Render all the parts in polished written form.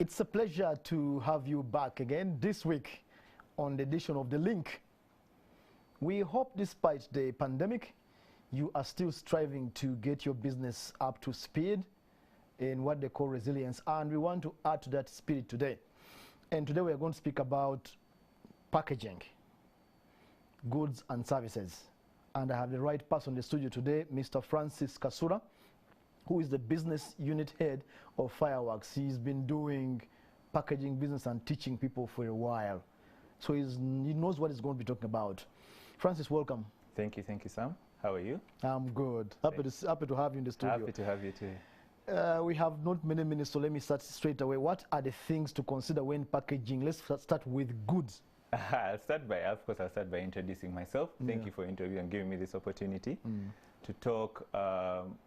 It's a pleasure to have you back again this week on the edition of The Link. We hope despite the pandemic, you are still striving to get your business up to speed in what they call resilience, and we want to add to that spirit today. And today we are going to speak about packaging, goods and services. And I have the right person in the studio today, Mr. Francis Kasura, who is the business unit head of Fireworks. He's been doing packaging business and teaching people for a while. So he knows what he's going to be talking about. Francis, welcome. Thank you, Sam. How are you? I'm good. Happy to have you in the studio. Happy to have you too. We have not many minutes, so let me start straight away. What are the things to consider when packaging? Let's start with goods. I'll start by introducing myself. Thank you for interviewing and giving me this opportunity to talk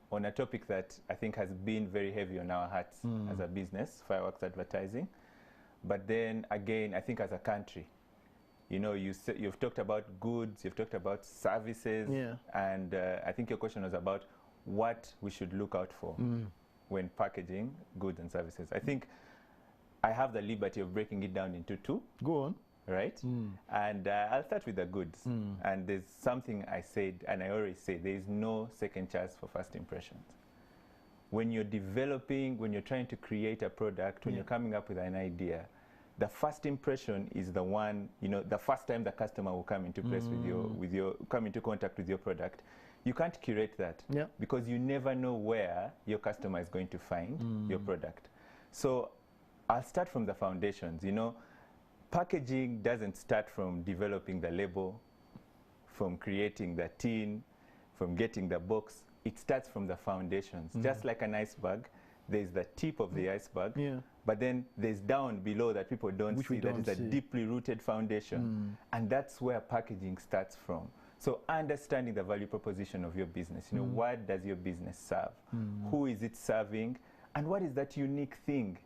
on a topic that I think has been very heavy on our hearts as a business, fireworks advertising. But then again, I think as a country, you know, you've talked about goods, you've talked about services, and I think your question was about what we should look out for when packaging goods and services. I think I have the liberty of breaking it down into two. Go on. Right? And I'll start with the goods. And there's something I said, and I always say, there is no second chance for first impressions. When you're developing, when you're trying to create a product, when you're coming up with an idea, the first impression is the one, you know, the first time the customer will come into place come into contact with your product. You can't curate that because you never know where your customer is going to find your product. So I'll start from the foundations, you know. Packaging doesn't start from developing the label, from creating the tin, from getting the box. It starts from the foundations. Just like an iceberg, there's the tip of the iceberg, but then there's down below that people don't see. That is a deeply rooted foundation. And that's where packaging starts from. So understanding the value proposition of your business, you know, what does your business serve? Who is it serving? And what is that unique thing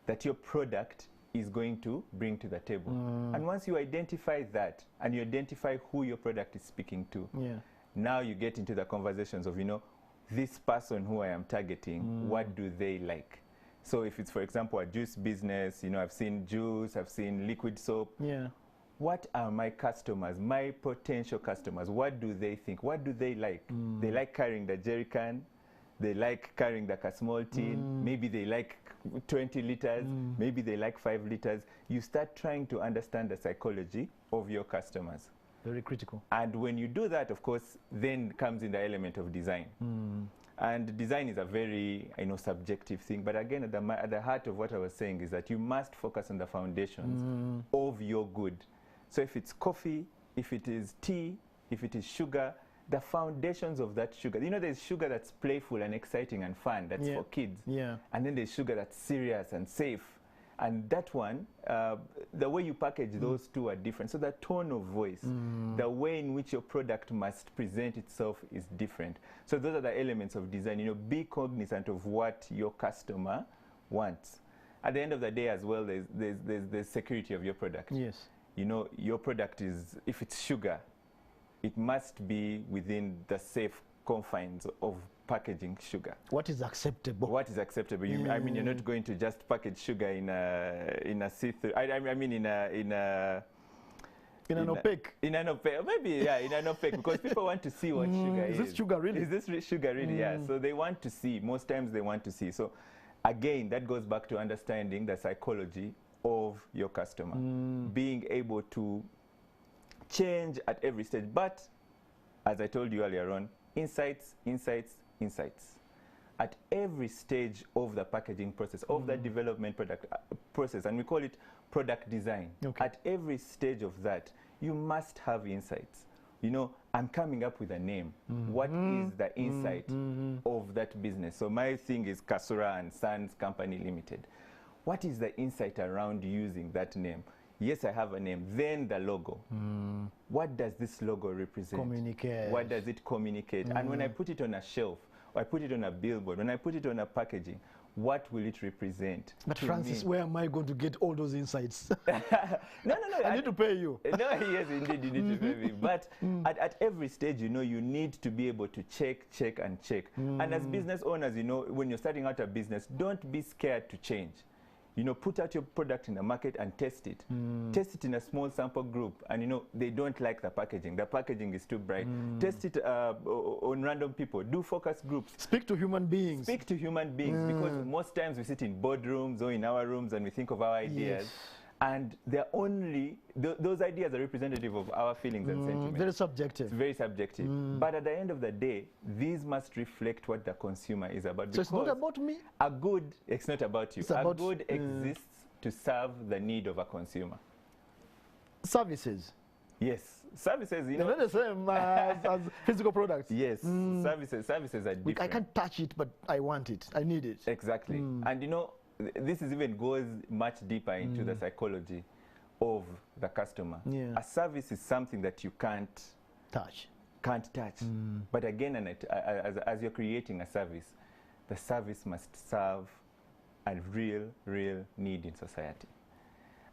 that your product is going to bring to the table? And once you identify that and you identify who your product is speaking to, now you get into the conversations of, you know, this person who I am targeting, what do they like? So if it's, for example, a juice business, you know, I've seen juice, I've seen liquid soap. What are my customers, my potential customers? What do they think? What do they like? They like carrying the jerry can. They like carrying the small tin. Maybe they like 20 liters. Maybe they like 5 liters. You start trying to understand the psychology of your customers. Very critical. And when you do that, of course, then comes in the element of design. And design is a very, you know, subjective thing. But again, at the heart of what I was saying is that you must focus on the foundations of your good. So if it's coffee, if it is tea, if it is sugar, the foundations of that sugar. You know, there's sugar that's playful and exciting and fun, that's for kids. And then there's sugar that's serious and safe. And that one, the way you package those two are different. So the tone of voice, the way in which your product must present itself is different. So those are the elements of design. You know, be cognizant of what your customer wants. At the end of the day as well, there's security of your product. You know, your product is, if it's sugar, it must be within the safe confines of packaging sugar. What is acceptable? What is acceptable? I mean, you're not going to just package sugar in a see-through. I mean, in an opaque. In an opaque, maybe in an opaque, because people want to see what sugar is. Is this sugar really? Is this sugar really? Yeah. So they want to see. Most times they want to see. So again, that goes back to understanding the psychology of your customer, being able to change at every stage. But as I told you earlier on, insights. At every stage of the packaging process, of the development process, and we call it product design. At every stage of that, you must have insights. You know, I'm coming up with a name. What is the insight of that business? So my thing is Kasura and Sons Company Limited. What is the insight around using that name? Yes, I have a name. Then the logo. What does this logo represent? Communicate. What does it communicate? And when I put it on a shelf, or I put it on a billboard, when I put it on a packaging, what will it represent? But Francis, where am I going to get all those insights? No. I need to pay you. No, yes, indeed, you need to pay me. But at every stage, you know, you need to be able to check. And as business owners, you know, when you're starting out a business, don't be scared to change. You know, put out your product in the market and test it. Test it in a small sample group, and you know, they don't like the packaging. The packaging is too bright. Test it on random people. Do focus groups. Speak to human beings. Speak to human beings, because most times we sit in boardrooms or in our rooms and we think of our ideas. Yes. And they're only, those ideas are representative of our feelings and sentiments. Very subjective. It's very subjective. But at the end of the day, these must reflect what the consumer is about. So it's not about me? A good, it's not about you. It's about, a good exists to serve the need of a consumer. Services. Yes. Services, you They're know. not the same as physical products. Yes. Services are different. I can't touch it, but I want it. I need it. Exactly. And you know, this is even goes much deeper into the psychology of the customer. Yeah. A service is something that you can't Touch. But again, as you're creating a service, the service must serve a real need in society.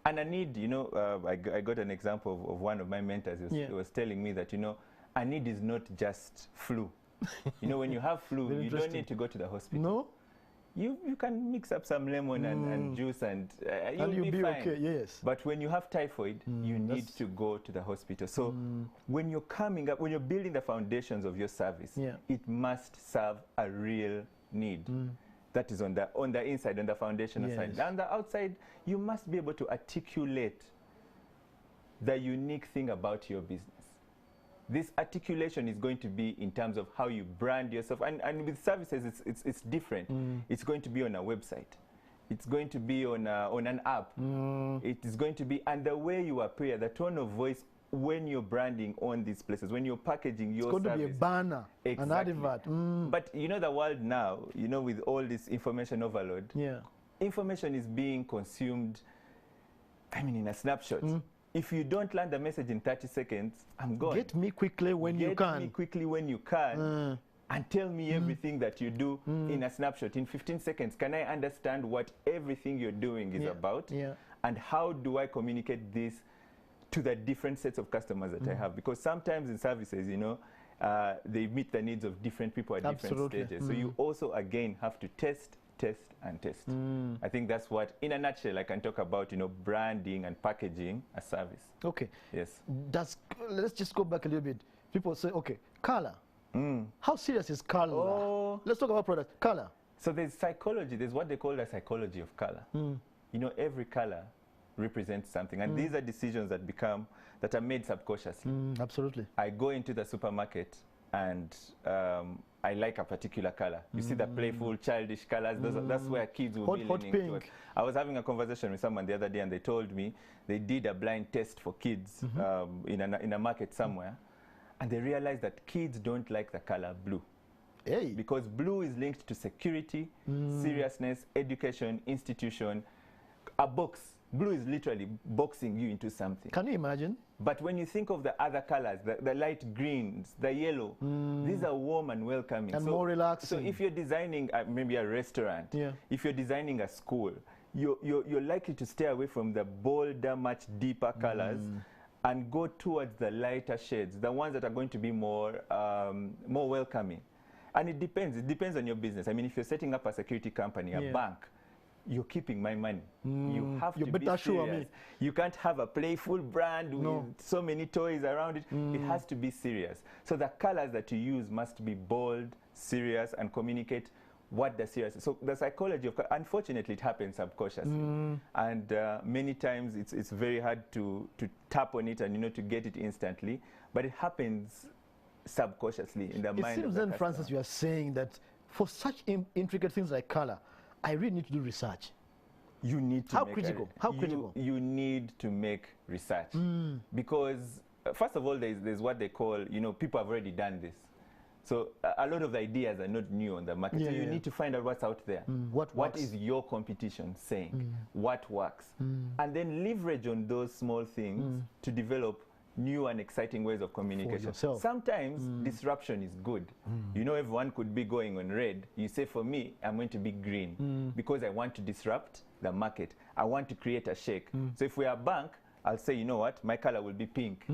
And a need, you know, I got an example of one of my mentors who was telling me that, you know, a need is not just flu. You know, when you have flu, you don't need to go to the hospital. No? You can mix up some lemon and juice and you'll be fine. Okay, yes. But when you have typhoid, you need to go to the hospital. So when you're coming up, when you're building the foundations of your service, it must serve a real need. That is on the inside, on the foundational side. On the outside, you must be able to articulate the unique thing about your business. This articulation is going to be in terms of how you brand yourself. And with services, it's different. It's going to be on a website. It's going to be on an app. It is going to be, and the way you appear, the tone of voice when you're branding on these places, when you're packaging your service. It's going to be a banner, an advert. But you know the world now, you know, with all this information overload, information is being consumed, I mean, in a snapshot. If you don't land the message in 30 seconds, I'm gone. Get me quickly when you can. Get me quickly when you can. And tell me everything that you do in a snapshot. In 15 seconds, can I understand what everything you're doing is about? And how do I communicate this to the different sets of customers that I have? Because sometimes in services, you know, they meet the needs of different people at different stages. So you also, again, have to test, and test. I think that's what, in a nutshell, I can talk about, you know, branding and packaging a service. Okay. Yes. Let's just go back a little bit. People say, okay, color. How serious is color? Oh. Let's talk about product. Color. So there's psychology. There's what they call the psychology of color. You know, every color represents something. And these are decisions that are made subconsciously. Absolutely. I go into the supermarket and I like a particular color. You see the playful, childish colors. That's where kids will be leaning towards. I was having a conversation with someone the other day, and they told me they did a blind test for kids in a market somewhere, and they realized that kids don't like the color blue. Hey. Because blue is linked to security, seriousness, education, institution. A box. Blue is literally boxing you into something. Can you imagine? But when you think of the other colors, the light greens, the yellow, these are warm and welcoming. And more relaxing. So if you're designing maybe a restaurant, if you're designing a school, you're likely to stay away from the bolder, much deeper colors and go towards the lighter shades, the ones that are going to be more welcoming. And it depends on your business. I mean, if you're setting up a security company, a bank, you're keeping my money. You have to be serious. You can't have a playful brand with so many toys around it. It has to be serious. So the colors that you use must be bold, serious, and communicate what the serious is. So the psychology of, unfortunately, it happens subconsciously. And many times it's very hard to tap on it and, you know, to get it instantly. But it happens subconsciously in the mind of the It seems then, Francis, you are saying that for such intricate things like color, I really need to do research. You need to How critical? How critical? You need to make research. Because, first of all, there's what they call, you know, people have already done this. So a lot of the ideas are not new on the market. So you need to find out what's out there. What is your competition saying? What works? And then leverage on those small things to develop new and exciting ways of communication. Sometimes disruption is good. You know, everyone could be going on red. You say, for me, I'm going to be green because I want to disrupt the market. I want to create a shake. So if we're a bank, I'll say, you know what, my color will be pink.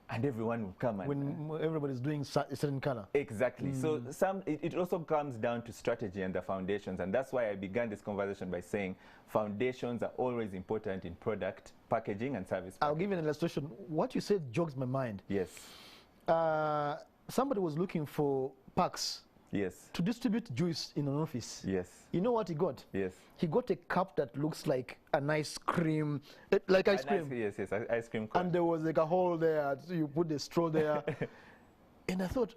and everyone will come and when everybody's doing a certain color. exactly. So it also comes down to strategy and the foundations, and that's why I began this conversation by saying foundations are always important in product packaging and service packaging. I'll give you an illustration. What you said jogs my mind. Yes. Somebody was looking for packs Yes. to distribute juice in an office. Yes. You know what he got? Yes. He got a cup that looks like an ice cream, like ice cream. Yes, yes, ice cream cone. And there was like a hole there, so you put the straw there. And I thought,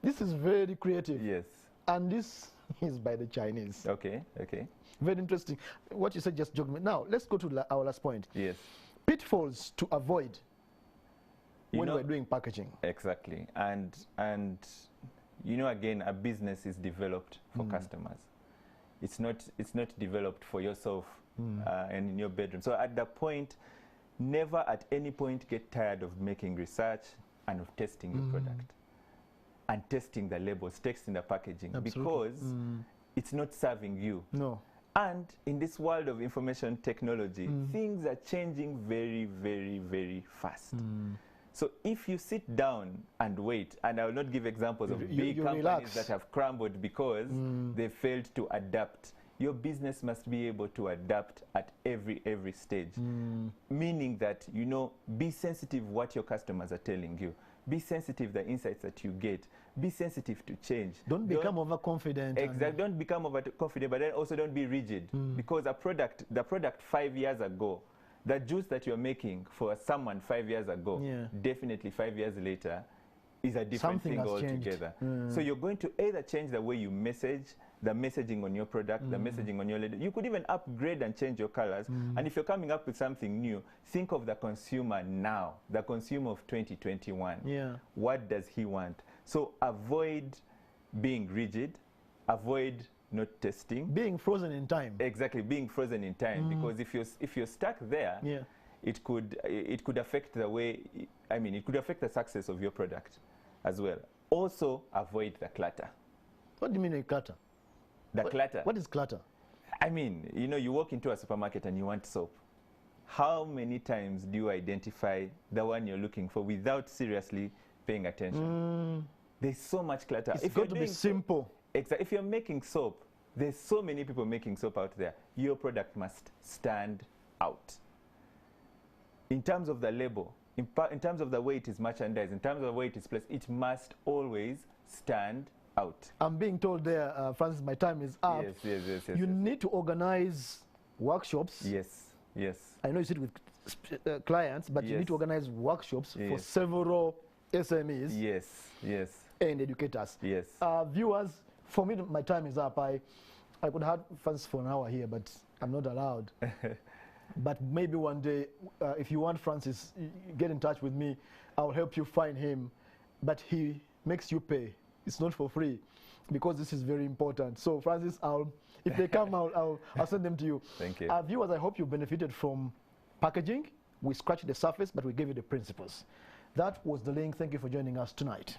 this is very creative. Yes. And this is by the Chinese. Okay, okay. Very interesting. What you said just jogged me. Now, let's go to our last point. Yes. Pitfalls to avoid when we're doing packaging. Exactly. And you know, again, a business is developed for customers. It's not developed for yourself and in your bedroom. So at that point, never at any point get tired of making research and of testing your product and testing the labels, testing the packaging. Absolutely. Because it's not serving you. No. And in this world of information technology, things are changing very, very, very fast. So if you sit down and wait, and I will not give examples of big companies relax. that have crumbled because they failed to adapt. Your business must be able to adapt at every stage. Meaning that, you know, be sensitive what your customers are telling you. Be sensitive the insights that you get. Be sensitive to change. Don't become overconfident. Exactly. Don't become overconfident, but then also don't be rigid. Because the product 5 years ago, the juice that you're making for someone 5 years ago, definitely 5 years later, is a different thing altogether. So you're going to either change the way you message, the messaging on your product, the messaging on your label. You could even upgrade and change your colors. And if you're coming up with something new, think of the consumer now, the consumer of 2021. What does he want? So avoid being rigid, avoid not testing. Being frozen in time. Exactly, being frozen in time. Because if you're stuck there, it could affect the way, it could affect the success of your product as well. Also, avoid the clutter. What do you mean a clutter? Clutter. What is clutter? You know, you walk into a supermarket and you want soap. How many times do you identify the one you're looking for without seriously paying attention? There's so much clutter. It's got to be simple. Exactly. If you're making soap, there's so many people making soap out there. Your product must stand out. In terms of the label, in terms of the way it is merchandised, in terms of the way it is placed, it must always stand out. I'm being told there, Francis, my time is up. Yes. You need to organize workshops. Yes. I know you sit with clients, but you need to organize workshops for several SMEs. Yes. And educators. Yes. Viewers, for me, my time is up. I could have Francis for an hour here, but I'm not allowed. But maybe one day, if you want Francis, get in touch with me. I'll help you find him. But he makes you pay. It's not for free, because this is very important. So Francis, if they come, I'll send them to you. Thank you. Viewers, I hope you benefited from packaging. We scratched the surface, but we gave you the principles. That was the link. Thank you for joining us tonight.